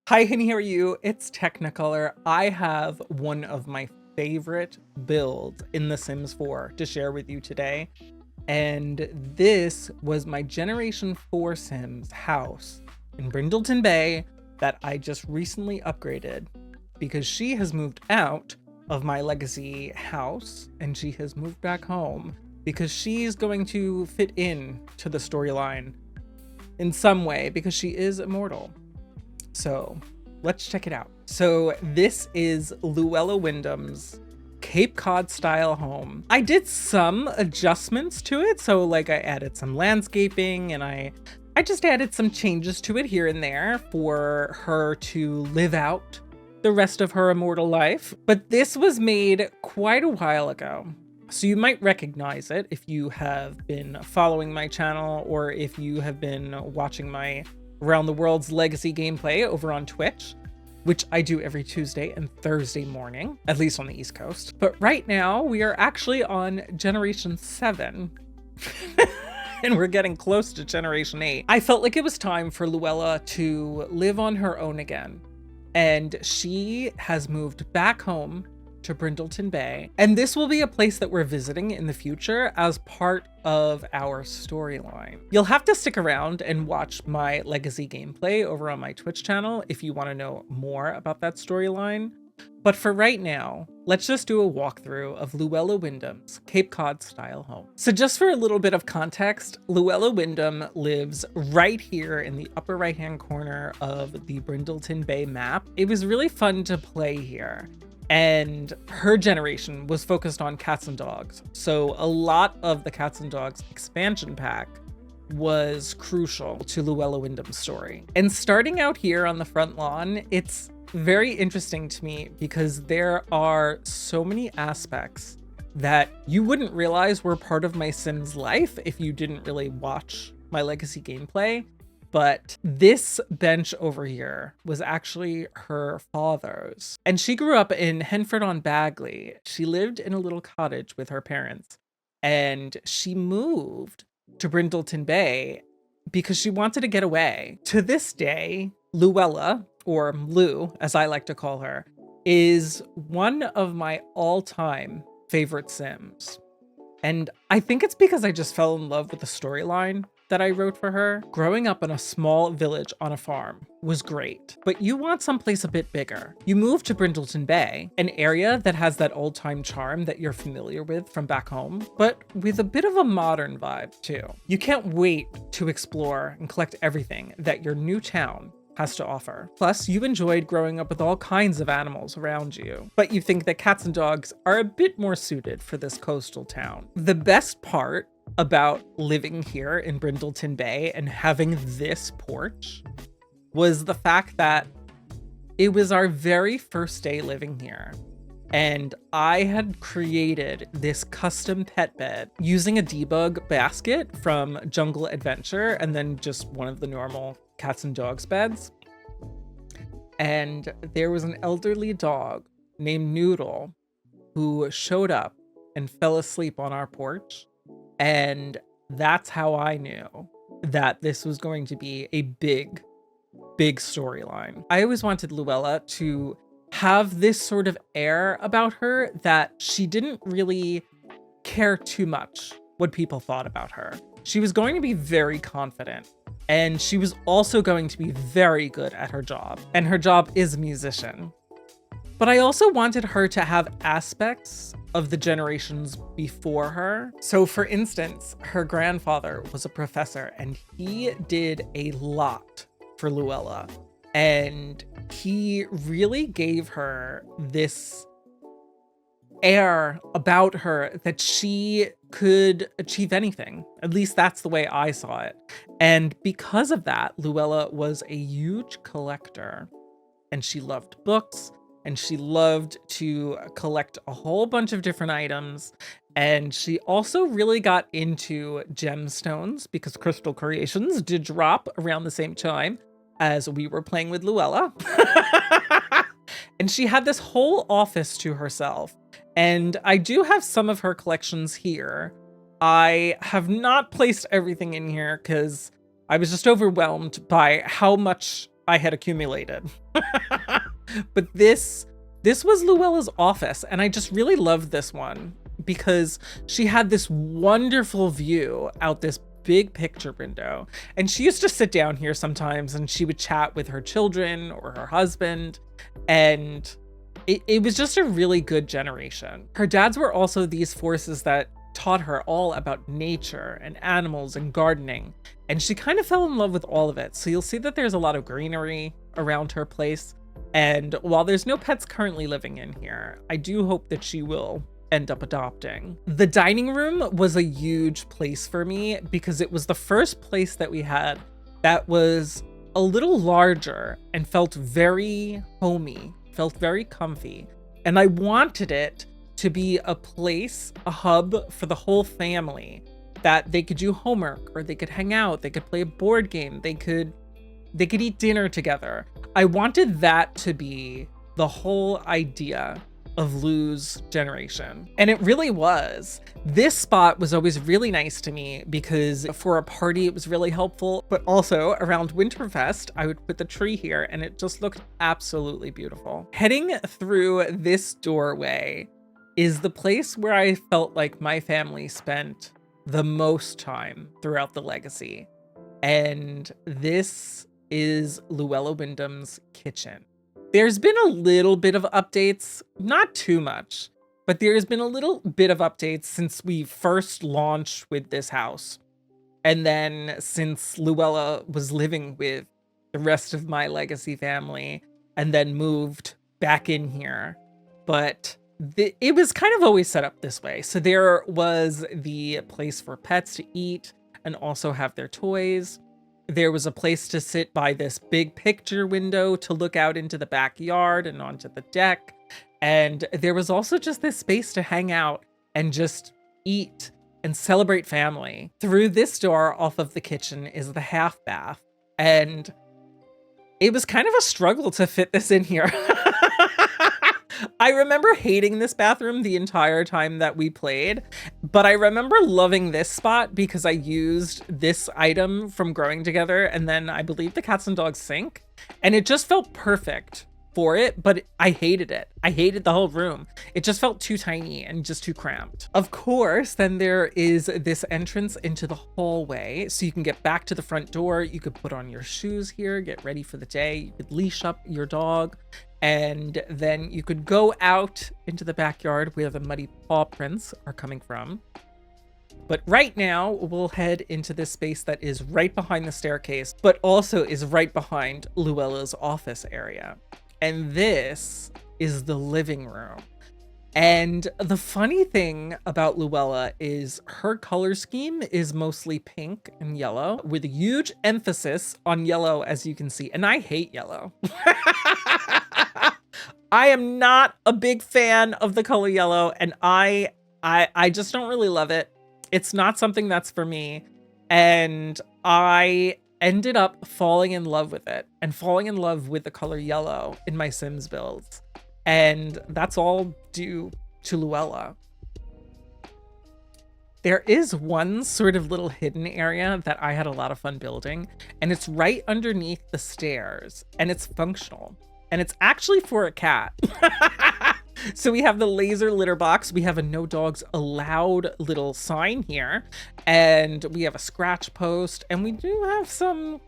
Hi, honey, how are you? It's Teknikolour. I have one of my favorite builds in The Sims 4 to share with you today. And this was my Generation 4 Sims house in Brindleton Bay that I just recently upgraded because she has moved out of my legacy house and she has moved back home because she's going to fit in to the storyline in some way because she is immortal. So let's check it out. So this is Luella Windom's Cape Cod style home. I did some adjustments to it. So like I added some landscaping and I just added some changes to it here and there for her to live out the rest of her immortal life. But this was made quite a while ago. So you might recognize it if you have been following my channel or if you have been watching my Around the World's Legacy gameplay over on Twitch, which I do every Tuesday and Thursday morning, at least on the East Coast. But right now we are actually on Generation 7 and we're getting close to Generation 8. I felt like it was time for Luella to live on her own again. And she has moved back home to Brindleton Bay. And this will be a place that we're visiting in the future as part of our storyline. You'll have to stick around and watch my legacy gameplay over on my Twitch channel if you want to know more about that storyline. But for right now, let's just do a walkthrough of Luella Windom's Cape Cod style home. So just for a little bit of context, Luella Windom lives right here in the upper right-hand corner of the Brindleton Bay map. It was really fun to play here. And her generation was focused on cats and dogs. So a lot of the Cats and Dogs expansion pack was crucial to Luella Windom's story. And starting out here on the front lawn, it's very interesting to me because there are so many aspects that you wouldn't realize were part of my Sims life if you didn't really watch my legacy gameplay. But this bench over here was actually her father's. And she grew up in Henford-on-Bagley. She lived in a little cottage with her parents. And she moved to Brindleton Bay because she wanted to get away. To this day, Luella, or Lou, as I like to call her, is one of my all-time favorite Sims. And I think it's because I just fell in love with the storyline that I wrote for her. Growing up in a small village on a farm was great, but you want someplace a bit bigger. You move to Brindleton Bay, an area that has that old-time charm that you're familiar with from back home, but with a bit of a modern vibe too. You can't wait to explore and collect everything that your new town has to offer. Plus, you enjoyed growing up with all kinds of animals around you, but you think that cats and dogs are a bit more suited for this coastal town. The best part about living here in Brindleton Bay and having this porch was the fact that it was our very first day living here. And I had created this custom pet bed using a debug basket from Jungle Adventure and then just one of the normal cats and dogs beds. And there was an elderly dog named Noodle who showed up and fell asleep on our porch. And that's how I knew that this was going to be a big storyline. I always wanted Luella to have this sort of air about her that she didn't really care too much what people thought about her. She was going to be very confident, and she was also going to be very good at her job, and her job is a musician. But I also wanted her to have aspects of the generations before her. So for instance, her grandfather was a professor and he did a lot for Luella. And he really gave her this air about her that she could achieve anything. At least that's the way I saw it. And because of that, Luella was a huge collector and she loved books. And she loved to collect a whole bunch of different items. And she also really got into gemstones because Crystal Creations did drop around the same time as we were playing with Luella. And she had this whole office to herself. And I do have some of her collections here. I have not placed everything in here because I was just overwhelmed by how much I had accumulated. But this was Luella's office, and I just really loved this one because she had this wonderful view out this big picture window. And she used to sit down here sometimes and she would chat with her children or her husband. And it was just a really good generation. Her dads were also these forces that taught her all about nature and animals and gardening. And she kind of fell in love with all of it. So you'll see that there's a lot of greenery around her place. And while there's no pets currently living in here, I do hope that she will end up adopting. The dining room was a huge place for me because it was the first place that we had that was a little larger and felt very homey, felt very comfy. And I wanted it to be a place, a hub for the whole family, that they could do homework or they could hang out, they could play a board game, they could eat dinner together. I wanted that to be the whole idea of Lou's generation. And it really was. This spot was always really nice to me because for a party, it was really helpful. But also around Winterfest, I would put the tree here and it just looked absolutely beautiful. Heading through this doorway is the place where I felt like my family spent the most time throughout the legacy. And this is Luella Windom's kitchen. There's been a little bit of updates, not too much, but there's been a little bit of updates since we first launched with this house. And then since Luella was living with the rest of my legacy family and then moved back in here. But it was kind of always set up this way. So there was the place for pets to eat and also have their toys. There was a place to sit by this big picture window to look out into the backyard and onto the deck. And there was also just this space to hang out and just eat and celebrate family. Through this door off of the kitchen is the half bath. And it was kind of a struggle to fit this in here. I remember hating this bathroom the entire time that we played, but I remember loving this spot because I used this item from Growing Together and then I believe the Cats and Dogs sink, and it just felt perfect for it, but I hated it. I hated the whole room. It just felt too tiny and just too cramped. Of course, then there is this entrance into the hallway, so you can get back to the front door. You could put on your shoes here, get ready for the day. You could leash up your dog, and then you could go out into the backyard where the muddy paw prints are coming from. But right now, we'll head into this space that is right behind the staircase, but also is right behind Luella's office area. And this is the living room. And the funny thing about Luella is her color scheme is mostly pink and yellow with a huge emphasis on yellow, as you can see. And I hate yellow. I am not a big fan of the color yellow, and I just don't really love it. It's not something that's for me. And I ended up falling in love with it and falling in love with the color yellow in my Sims builds. And that's all due to Luella. There is one sort of little hidden area that I had a lot of fun building, and it's right underneath the stairs, and it's functional. And it's actually for a cat. So we have the laser litter box. We have a no dogs allowed little sign here. And we have a scratch post. And we do have some,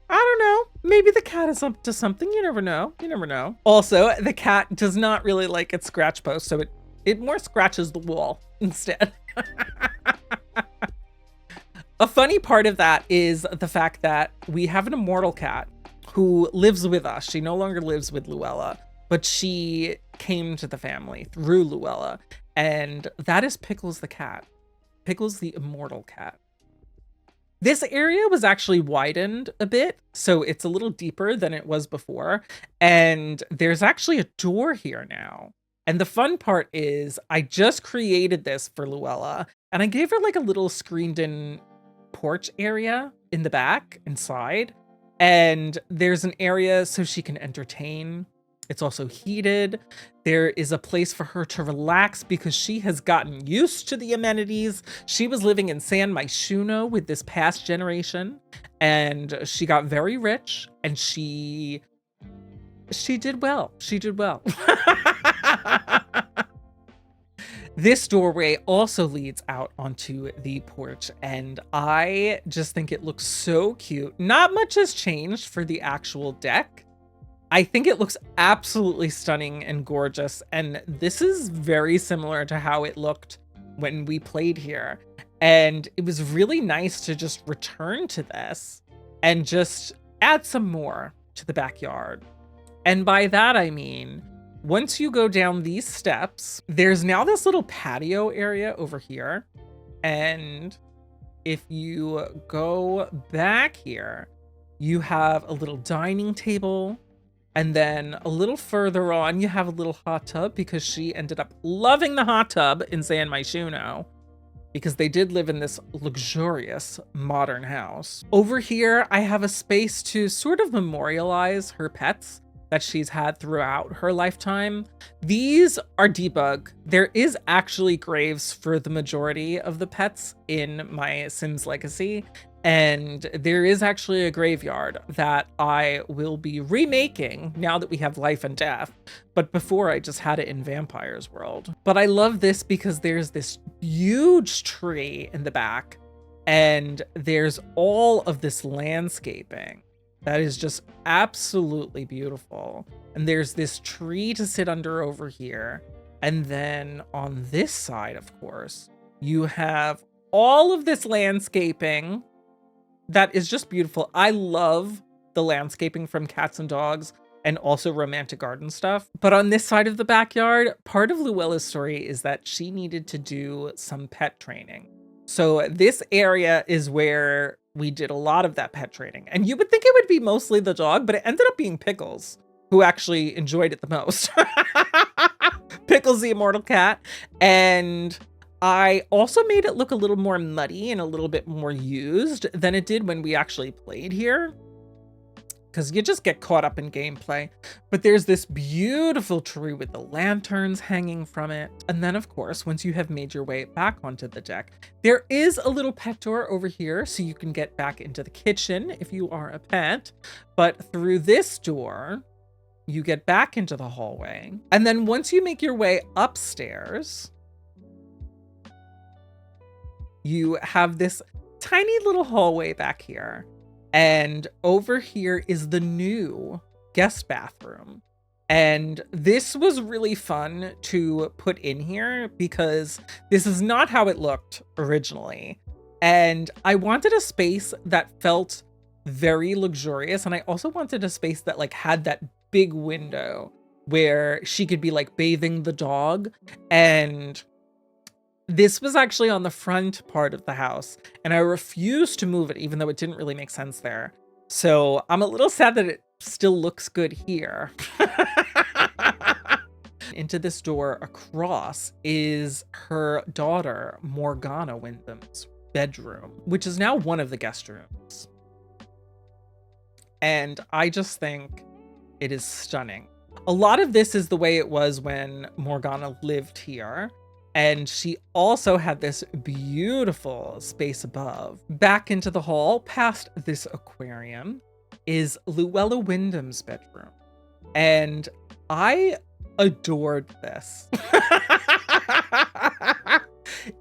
I don't know, maybe the cat is up to something. You never know. You never know. Also, the cat does not really like its scratch post. So it more scratches the wall instead. A funny part of that is the fact that we have an immortal cat who lives with us. She no longer lives with Luella, but she came to the family through Luella, and that is Pickles the cat. Pickles the immortal cat. This area was actually widened a bit, so it's a little deeper than it was before, and there's actually a door here now. And the fun part is I just created this for Luella, and I gave her like a little screened-in porch area in the back and side. And there's an area so she can entertain It's also heated. There is a place for her to relax because she has gotten used to the amenities. She was living in San Myshuno with this past generation, and she got very rich, and she did well. She did well. This doorway also leads out onto the porch, and I just think it looks so cute. Not much has changed for the actual deck. I think it looks absolutely stunning and gorgeous, and this is very similar to how it looked when we played here. And it was really nice to just return to this and just add some more to the backyard. And by that, I mean, once you go down these steps, there's now this little patio area over here. And if you go back here, you have a little dining table. And then a little further on, you have a little hot tub because she ended up loving the hot tub in San Myshuno because they did live in this luxurious modern house. Over here, I have a space to sort of memorialize her pets that she's had throughout her lifetime. These are debug. There is actually graves for the majority of the pets in my Sims Legacy, and there is actually a graveyard that I will be remaking now that we have Life and Death, but before I just had it in Vampire's World. But I love this because there's this huge tree in the back, and there's all of this landscaping that is just absolutely beautiful. And there's this tree to sit under over here. And then on this side, of course, you have all of this landscaping that is just beautiful. I love the landscaping from Cats and Dogs and also Romantic Garden stuff. But on this side of the backyard, part of Luella's story is that she needed to do some pet training. So this area is where we did a lot of that pet training. And you would think it would be mostly the dog, but it ended up being Pickles, who actually enjoyed it the most. Pickles the immortal cat. And I also made it look a little more muddy and a little bit more used than it did when we actually played here, because you just get caught up in gameplay. But there's this beautiful tree with the lanterns hanging from it. And then, of course, once you have made your way back onto the deck, there is a little pet door over here, so you can get back into the kitchen if you are a pet. But through this door, you get back into the hallway. And then once you make your way upstairs, you have this tiny little hallway back here. And over here is the new guest bathroom. And this was really fun to put in here because this is not how it looked originally. And I wanted a space that felt very luxurious. And I also wanted a space that like had that big window where she could be like bathing the dog. And this was actually on the front part of the house, and I refused to move it, even though it didn't really make sense there. So I'm a little sad that it still looks good here. Into this door across is her daughter, Morgana Windom's bedroom, which is now one of the guest rooms. And I just think it is stunning. A lot of this is the way it was when Morgana lived here. And she also had this beautiful space above. Back into the hall, past this aquarium, is Luella Windom's bedroom. And I adored this.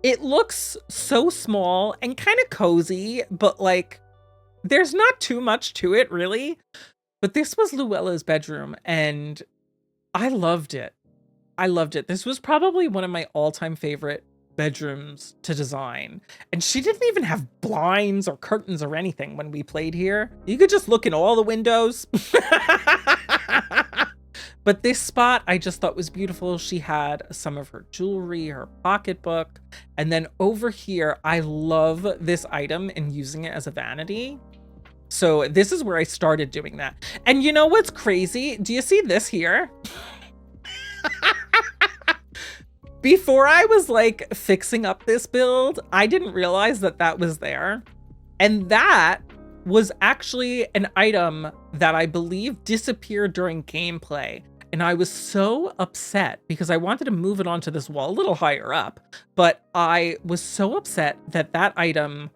It looks so small and kind of cozy, but like, there's not too much to it, really. But this was Luella's bedroom, and I loved it. I loved it. This was probably one of my all-time favorite bedrooms to design. And she didn't even have blinds or curtains or anything when we played here. You could just look in all the windows. But this spot I just thought was beautiful. She had some of her jewelry, her pocketbook. And then over here, I love this item and using it as a vanity. So this is where I started doing that. And you know what's crazy? Do you see this here? Before I was like fixing up this build, I didn't realize that that was there. And that was actually an item that I believe disappeared during gameplay. and I was so upset because I wanted to move it onto this wall a little higher up, but I was so upset that that item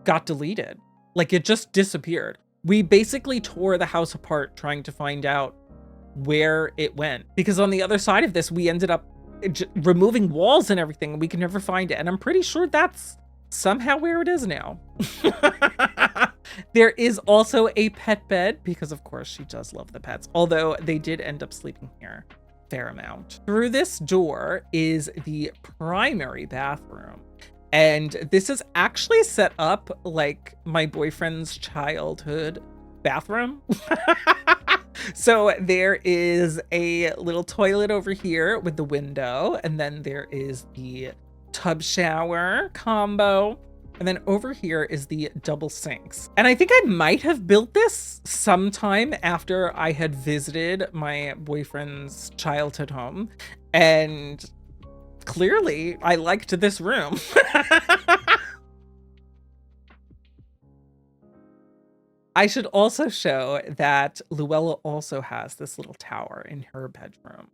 got deleted. Like, it just disappeared. We basically tore the house apart trying to find out where it went, because on the other side of this, we ended up removing walls and everything, and we can never find it. And I'm pretty sure that's somehow where it is now. There is also a pet bed, because of course she does love the pets, although they did end up sleeping here a fair amount. Through this door is the primary bathroom. And this is actually set up like my boyfriend's childhood bathroom. So there is a little toilet over here with the window, and then there is the tub shower combo, and then over here is the double sinks. And I think I might have built this sometime after I had visited my boyfriend's childhood home, and clearly I liked this room. I should also show that Luella also has this little tower in her bedroom.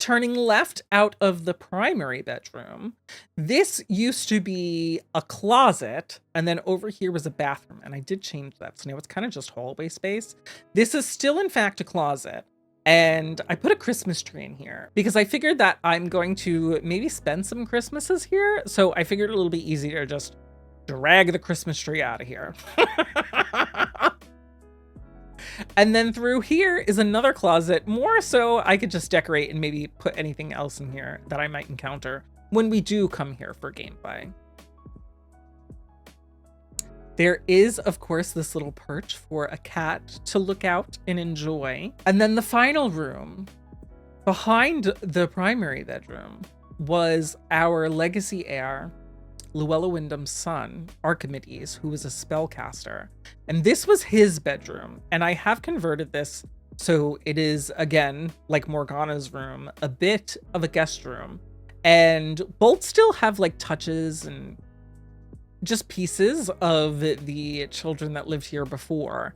Turning left out of the primary bedroom, this used to be a closet, and then over here was a bathroom, and I did change that, so now it's kind of just hallway space. This is still, in fact, a closet, and I put a Christmas tree in here because I figured that I'm going to maybe spend some Christmases here, so I figured it would be easier to just drag the Christmas tree out of here. And then through here is another closet, more so I could just decorate and maybe put anything else in here that I might encounter when we do come here for gameplay. There is, of course, this little perch for a cat to look out and enjoy. And then the final room behind the primary bedroom was our legacy heir, Luella Windom's son, Archimedes, who was a spellcaster. And this was his bedroom. And I have converted this so it is, again, like Morgana's room, a bit of a guest room. And both still have like touches and just pieces of the children that lived here before.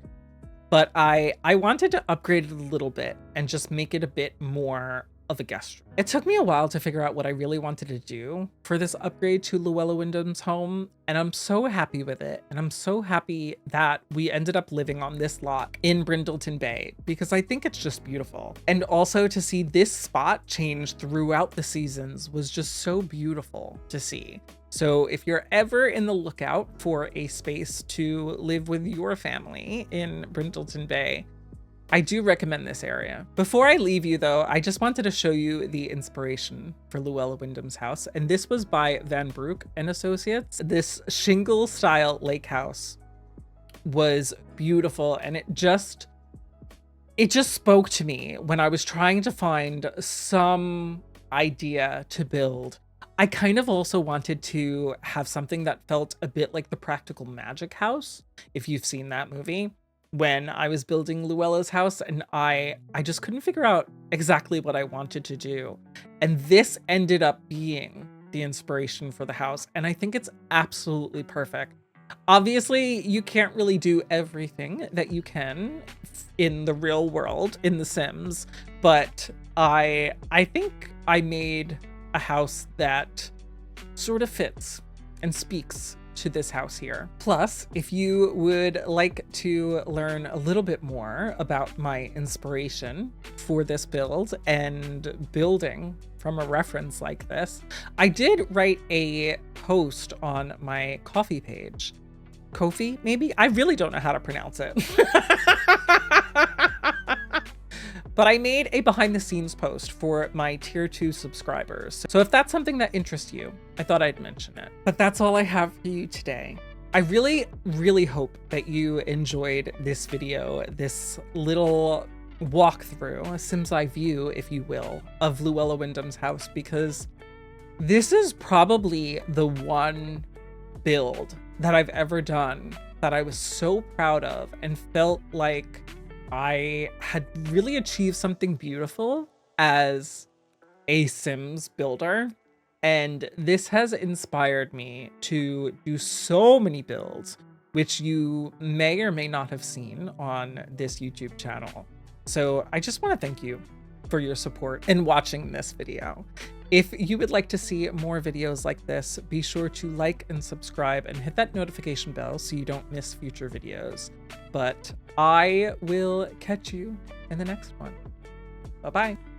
But I wanted to upgrade it a little bit and just make it a bit more of a guest room. It took me a while to figure out what I really wanted to do for this upgrade to Luella Windom's home, and I'm so happy with it. And I'm so happy that we ended up living on this lot in Brindleton Bay, because I think it's just beautiful. And also to see this spot change throughout the seasons was just so beautiful to see. So if you're ever in the lookout for a space to live with your family in Brindleton Bay, I do recommend this area. Before I leave you though, I just wanted to show you the inspiration for Luella Windom's house. And this was by Van Broek and Associates. This shingle style lake house was beautiful. And it just spoke to me when I was trying to find some idea to build. I kind of also wanted to have something that felt a bit like the Practical Magic house, if you've seen that movie. When I was building Luella's house, and I just couldn't figure out exactly what I wanted to do. And this ended up being the inspiration for the house. And I think it's absolutely perfect. Obviously, you can't really do everything that you can in the real world, in The Sims, but I think I made a house that sort of fits and speaks to this house here. Plus, if you would like to learn a little bit more about my inspiration for this build and building from a reference like this, I did write a post on my Ko-fi page. Ko-fi, maybe? I really don't know how to pronounce it. But I made a behind the scenes post for my tier 2 subscribers. So if that's something that interests you, I thought I'd mention it. But that's all I have for you today. I really, really hope that you enjoyed this video, this little walkthrough, a Sim's Eye view, if you will, of Luella Windom's house, because this is probably the one build that I've ever done that I was so proud of and felt like I had really achieved something beautiful as a Sims builder. And this has inspired me to do so many builds which you may or may not have seen on this YouTube channel. So I just want to thank you for your support in watching this video. If you would like to see more videos like this, be sure to like and subscribe and hit that notification bell so you don't miss future videos. But I will catch you in the next one. Bye-bye.